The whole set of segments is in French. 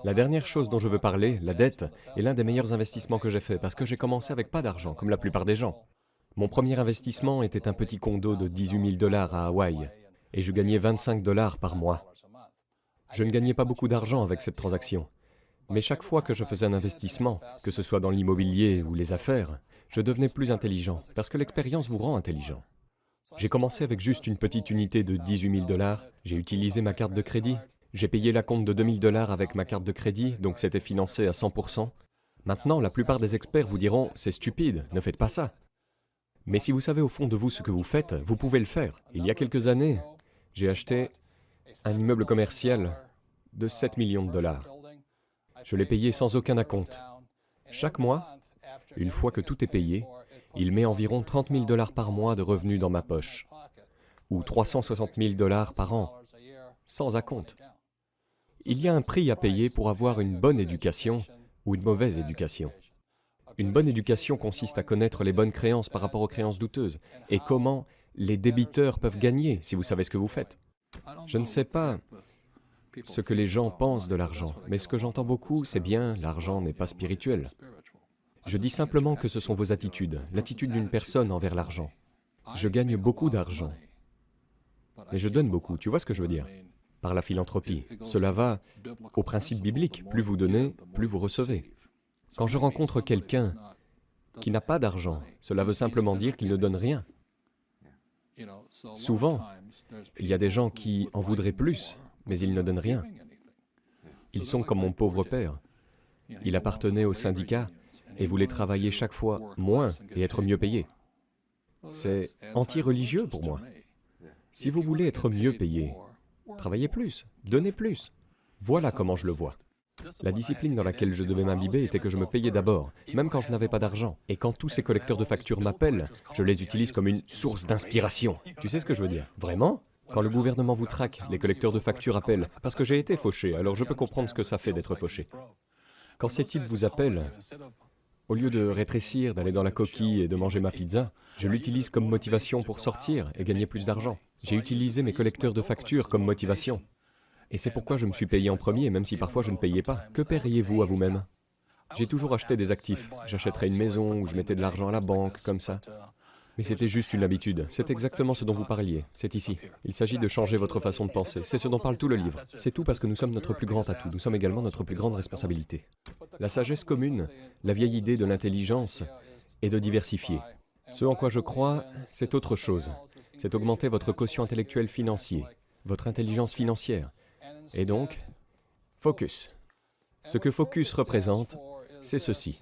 La dernière chose dont je veux parler, la dette, est l'un des meilleurs investissements que j'ai fait parce que j'ai commencé avec pas d'argent, comme la plupart des gens. Mon premier investissement était un petit condo de 18 000 dollars à Hawaï et je gagnais 25 dollars par mois. Je ne gagnais pas beaucoup d'argent avec cette transaction, mais chaque fois que je faisais un investissement, que ce soit dans l'immobilier ou les affaires, je devenais plus intelligent parce que l'expérience vous rend intelligent. J'ai commencé avec juste une petite unité de 18 000 dollars, j'ai utilisé ma carte de crédit, j'ai payé l'acompte de 2 000 dollars avec ma carte de crédit, donc c'était financé à 100%. Maintenant, la plupart des experts vous diront « c'est stupide, ne faites pas ça ». Mais si vous savez au fond de vous ce que vous faites, vous pouvez le faire. Il y a quelques années, j'ai acheté un immeuble commercial de 7 millions de dollars. Je l'ai payé sans aucun acompte. Chaque mois, une fois que tout est payé, il met environ 30 000 dollars par mois de revenus dans ma poche, ou 360 000 dollars par an, sans acompte. Il y a un prix à payer pour avoir une bonne éducation ou une mauvaise éducation. Une bonne éducation consiste à connaître les bonnes créances par rapport aux créances douteuses et comment les débiteurs peuvent gagner si vous savez ce que vous faites. Je ne sais pas ce que les gens pensent de l'argent, mais ce que j'entends beaucoup, c'est bien, l'argent n'est pas spirituel. Je dis simplement que ce sont vos attitudes, l'attitude d'une personne envers l'argent. Je gagne beaucoup d'argent, mais je donne beaucoup, tu vois ce que je veux dire? Par la philanthropie. Cela va au principe biblique, plus vous donnez, plus vous recevez. Quand je rencontre quelqu'un qui n'a pas d'argent, cela veut simplement dire qu'il ne donne rien. Souvent, il y a des gens qui en voudraient plus, mais ils ne donnent rien. Ils sont comme mon pauvre père. Il appartenait au syndicat et voulait travailler chaque fois moins et être mieux payé. C'est anti-religieux pour moi. Si vous voulez être mieux payé, travaillez plus, donnez plus. Voilà comment je le vois. La discipline dans laquelle je devais m'imbiber était que je me payais d'abord, même quand je n'avais pas d'argent. Et quand tous ces collecteurs de factures m'appellent, je les utilise comme une source d'inspiration. Tu sais ce que je veux dire? Vraiment? Quand le gouvernement vous traque, les collecteurs de factures appellent, parce que j'ai été fauché, alors je peux comprendre ce que ça fait d'être fauché. Quand ces types vous appellent, au lieu de rétrécir, d'aller dans la coquille et de manger ma pizza, je l'utilise comme motivation pour sortir et gagner plus d'argent. J'ai utilisé mes collecteurs de factures comme motivation. Et c'est pourquoi je me suis payé en premier, même si parfois je ne payais pas. Que paieriez-vous à vous-même? J'ai toujours acheté des actifs. J'achèterais une maison ou je mettais de l'argent à la banque, comme ça. Mais c'était juste une habitude. C'est exactement ce dont vous parliez. C'est ici. Il s'agit de changer votre façon de penser. C'est ce dont parle tout le livre. C'est tout parce que nous sommes notre plus grand atout. Nous sommes également notre plus grande responsabilité. La sagesse commune, la vieille idée de l'intelligence, est de diversifier. Ce en quoi je crois, c'est autre chose. C'est augmenter votre quotient intellectuel financier, votre intelligence financière. Et donc, focus. Ce que focus représente, c'est ceci.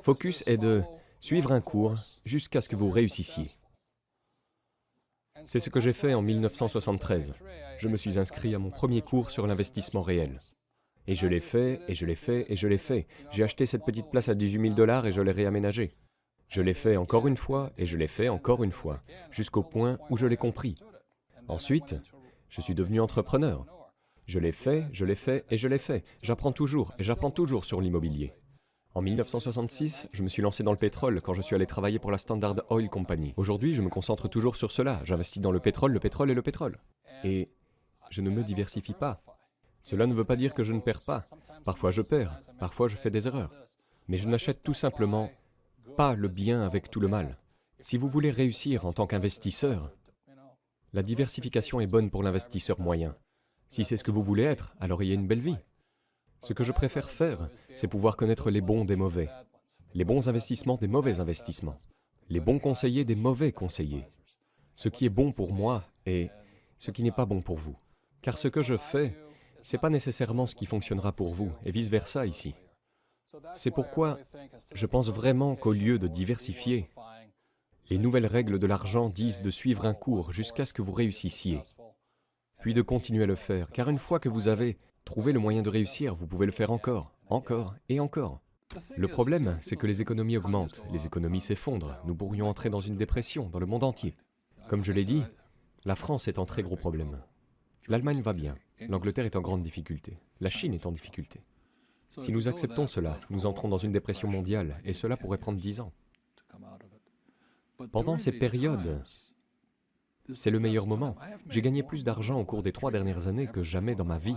Focus est de suivre un cours jusqu'à ce que vous réussissiez. C'est ce que j'ai fait en 1973. Je me suis inscrit à mon premier cours sur l'investissement réel. Et je l'ai fait, et je l'ai fait, et je l'ai fait. J'ai acheté cette petite place à 18 000 dollars et je l'ai réaménagée. Je l'ai fait encore une fois, et je l'ai fait encore une fois, jusqu'au point où je l'ai compris. Ensuite, je suis devenu entrepreneur. Je l'ai fait, je l'ai fait, et je l'ai fait. J'apprends toujours, et j'apprends toujours sur l'immobilier. En 1966, je me suis lancé dans le pétrole quand je suis allé travailler pour la Standard Oil Company. Aujourd'hui, je me concentre toujours sur cela. J'investis dans le pétrole et le pétrole. Et je ne me diversifie pas. Cela ne veut pas dire que je ne perds pas. Parfois je perds, parfois je fais des erreurs. Mais je n'achète tout simplement pas le bien avec tout le mal. Si vous voulez réussir en tant qu'investisseur, la diversification est bonne pour l'investisseur moyen. Si c'est ce que vous voulez être, alors ayez une belle vie. Ce que je préfère faire, c'est pouvoir connaître les bons des mauvais, les bons investissements des mauvais investissements, les bons conseillers des mauvais conseillers, ce qui est bon pour moi et ce qui n'est pas bon pour vous. Car ce que je fais, ce n'est pas nécessairement ce qui fonctionnera pour vous, et vice-versa ici. C'est pourquoi je pense vraiment qu'au lieu de diversifier, les nouvelles règles de l'argent disent de suivre un cours jusqu'à ce que vous réussissiez, puis de continuer à le faire, car une fois que vous avez trouvé le moyen de réussir, vous pouvez le faire encore, encore et encore. Le problème, c'est que les économies augmentent, les économies s'effondrent, nous pourrions entrer dans une dépression dans le monde entier. Comme je l'ai dit, la France est en très gros problème. L'Allemagne va bien, l'Angleterre est en grande difficulté, la Chine est en difficulté. Si nous acceptons cela, nous entrons dans une dépression mondiale, et cela pourrait prendre 10 ans. Pendant ces périodes, c'est le meilleur moment. J'ai gagné plus d'argent au cours des 3 dernières années que jamais dans ma vie.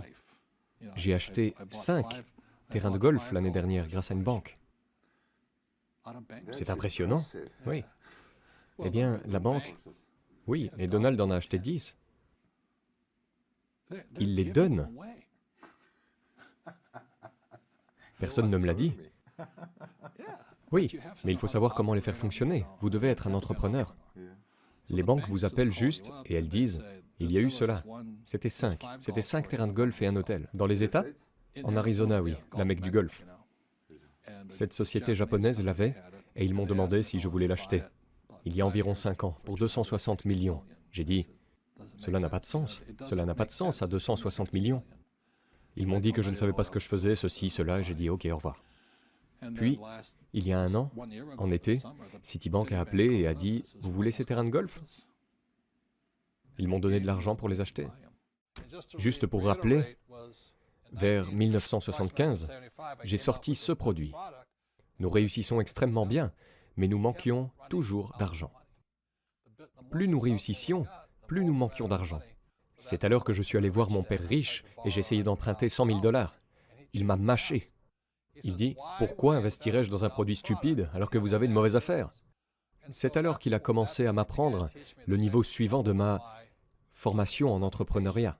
J'ai acheté 5 terrains de golf l'année dernière grâce à une banque. C'est impressionnant, oui. Eh bien, la banque, oui, et Donald en a acheté 10. Il les donne. Personne ne me l'a dit. Oui, mais il faut savoir comment les faire fonctionner. Vous devez être un entrepreneur. Les banques vous appellent juste et elles disent « il y a eu cela ». C'était 5. C'était 5 terrains de golf et un hôtel. Dans les États? En Arizona, oui, la Mecque du golf. Cette société japonaise l'avait et ils m'ont demandé si je voulais l'acheter. Il y a environ 5 ans, pour 260 millions. J'ai dit « cela n'a pas de sens. Cela n'a pas de sens à 260 millions ». Ils m'ont dit que je ne savais pas ce que je faisais, ceci, cela, et j'ai dit « ok, au revoir ». Puis, il y a 1 an, en été, Citibank a appelé et a dit « vous voulez ces terrains de golf ?» Ils m'ont donné de l'argent pour les acheter. Juste pour rappeler, vers 1975, j'ai sorti ce produit. Nous réussissons extrêmement bien, mais nous manquions toujours d'argent. Plus nous réussissions, plus nous manquions d'argent. C'est alors que je suis allé voir mon père riche et j'ai essayé d'emprunter 100 000 $. Il m'a mâché. Il dit « Pourquoi investirais-je dans un produit stupide alors que vous avez une mauvaise affaire ?» C'est alors qu'il a commencé à m'apprendre le niveau suivant de ma formation en entrepreneuriat.